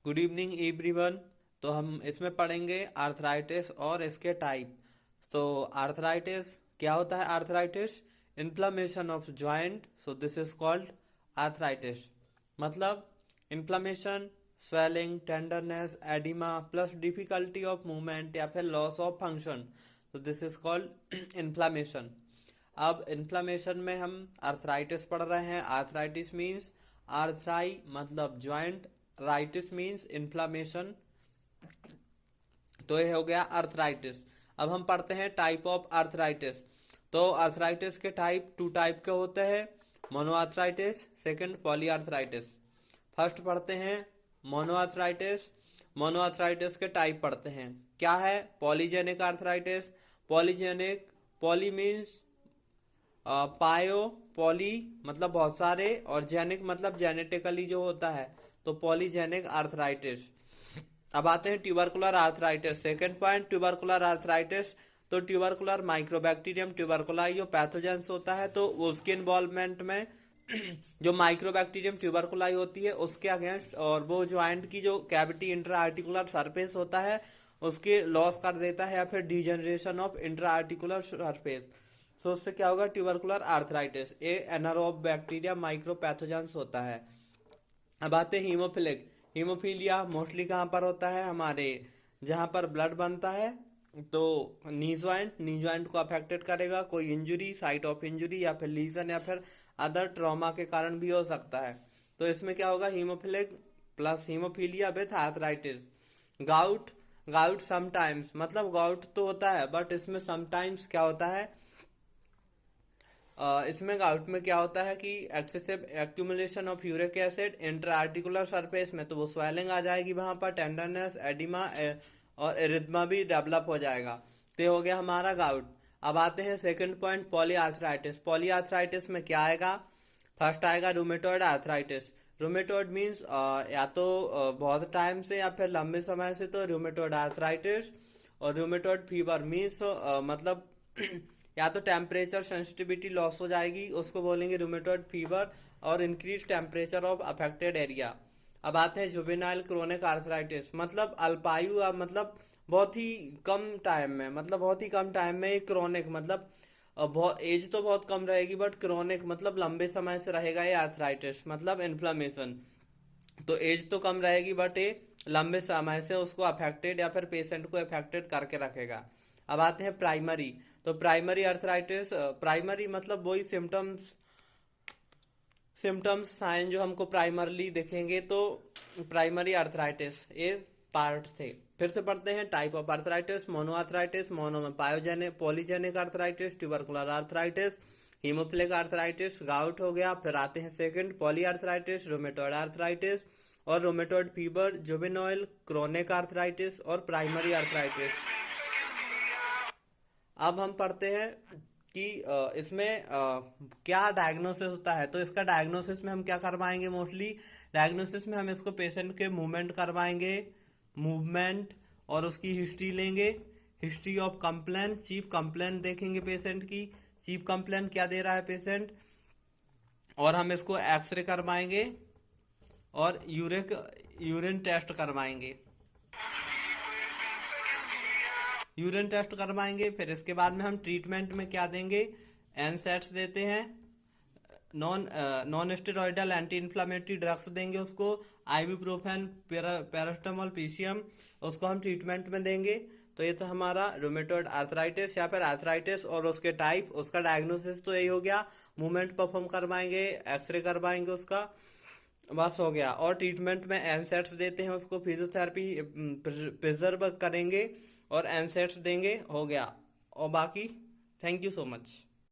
Good evening everyone. तो हम इसमें पढ़ेंगे आर्थराइटिस और इसके टाइप। सो आर्थराइटिस क्या होता है? Arthritis inflammation of joint, so this is called arthritis. मतलब inflammation, swelling, tenderness, oedema plus difficulty of movement या फिर लॉस ऑफ फंक्शन, तो दिस इज कॉल्ड इन्फ्लामेशन। अब इन्फ्लामेशन में हम आर्थराइटिस पढ़ रहे हैं। आर्थराइटिस मीन्स आर्थराई मतलब ज्वाइंट, राइटिस मीन्स इन्फ्लामेशन, तो ये हो गया आर्थराइटिस। अब हम पढ़ते हैं टाइप ऑफ आर्थराइटिस। तो आर्थराइटिस के टाइप टू टाइप के होते हैं, मोनोआर्थराइटिस, सेकंड पॉलीआर्थराइटिस। फर्स्ट पढ़ते हैं मोनोआर्थराइटिस। मोनोआर्थराइटिस के टाइप पढ़ते हैं। क्या है? Polygenic arthritis. Polygenic, poly means पायो, पॉली मतलब बहुत सारे, और जेनिक मतलब जेनेटिकली जो होता है, तो पॉलीजेनिक आर्थराइटिस। अब आते हैं tubercular arthritis. Second point tubercular arthritis. तो ट्यूबरकुलर माइक्रोबैक्टीरियम ट्यूबरकुलाई जो पैथोजेंस होता है, तो उसके इन्वॉल्वमेंट में जो माइक्रोबैक्टीरियम ट्यूबरकुलाई होती है उसके अगेंस्ट, और वो ज्वाइंट की जो कैविटी इंट्रा आर्टिकुलर सरफेस होता है उसके लॉस कर देता है, या फिर degeneration of intra articular surface. So उससे क्या होगा? Tubercular arthritis. A anaerobe bacteria micropathogens होता है। अब आते हैं हीमोफिलिक। हीमोफीलिया मोस्टली कहाँ पर होता है? हमारे जहाँ पर ब्लड बनता है, तो नी ज्वाइंट को अफेक्टेड करेगा। कोई इंजुरी, साइट ऑफ इंजुरी या फिर लीजन या फिर अदर ट्रॉमा के कारण भी हो सकता है। तो इसमें क्या होगा? Haemophilic plus haemophilia with arthritis. Gout, gout sometimes मतलब गाउट तो होता है, बट इसमें समटाइम्स क्या होता है, इसमें गाउट में क्या होता है कि excessive accumulation of uric acid intra articular surface में, तो वो स्वेलिंग आ जाएगी वहां पर, टेंडरनेस, एडिमा और एरिथमा भी डेवलप हो जाएगा। तो ये हो गया हमारा गाउट। अब आते हैं सेकंड पॉइंट पॉलीआर्थराइटिस। पॉलीआर्थराइटिस में क्या आएगा? फर्स्ट आएगा रूमेटॉइड आर्थराइटिस। रूमेटॉइड मीन्स या तो बहुत टाइम से या फिर लंबे समय से, तो रूमेटॉइड आर्थराइटिस। और रूमेटॉइड फीवर मीन्स मतलब या तो टेम्परेचर सेंसिटिविटी लॉस हो जाएगी, उसको बोलेंगे रूमेटॉइड फीवर, और increase temperature of affected area. अब आते हैं जुवेनाइल क्रोनिक आर्थराइटिस। मतलब अल्पायु, मतलब बहुत ही कम टाइम में, मतलब बहुत ही कम टाइम में क्रोनिक मतलब बहुत एज तो बहुत कम रहेगी, बट क्रोनिक मतलब लंबे समय से रहेगा ये आर्थराइटिस, मतलब इन्फ्लामेशन। तो एज तो कम रहेगी, बट ये लंबे समय से उसको अफेक्टेड या फिर पेशेंट को अफेक्टेड करके रखेगा। अब आते हैं प्राइमरी। तो प्राइमरी आर्थराइटिस, प्राइमरी मतलब वही सिम्टम्स, साइन जो हमको प्राइमरली दिखेंगे, तो प्राइमरी आर्थराइटिस ये पार्ट थे। फिर से पढ़ते हैं type of arthritis. Mono arthritis, mono में pyogenic, polygenic arthritis, tubercular arthritis, haemophilic arthritis, gout हो गया। फिर आते हैं second poly arthritis, rheumatoid arthritis और rheumatoid fever, juvenile chronic arthritis और प्राइमरी आर्थराइटिस। अब हम पढ़ते हैं कि इसमें क्या डायग्नोसिस होता है। तो इसका डायग्नोसिस में हम क्या करवाएंगे? मोस्टली डायग्नोसिस में हम इसको पेशेंट के मूवमेंट करवाएंगे, मूवमेंट, और उसकी हिस्ट्री लेंगे, history of complain, chief complain देखेंगे पेशेंट की, चीफ कंप्लेन क्या दे रहा है पेशेंट, और हम इसको एक्सरे करवाएंगे और यूरिन टेस्ट करवाएंगे, यूरिन टेस्ट करवाएंगे। फिर इसके बाद में हम ट्रीटमेंट में क्या देंगे? एनसेट्स देते हैं, non steroidal anti inflammatory drugs देंगे उसको, आइबुप्रोफेन, पैरास्टामोल, पीसीएम, उसको हम ट्रीटमेंट में देंगे। तो ये तो हमारा रूमेटॉइड आर्थराइटिस या फिर आर्थराइटिस और उसके टाइप, उसका डायग्नोसिस तो यही हो गया। मूवमेंट परफॉर्म करवाएंगे, एक्सरे करवाएंगे उसका, बस हो गया। और ट्रीटमेंट में एनसेट्स देते हैं उसको, फिजियोथेरेपी प्रिजर्व करेंगे और एनसेट्स देंगे, हो गया। और बाकी थैंक यू सो मच।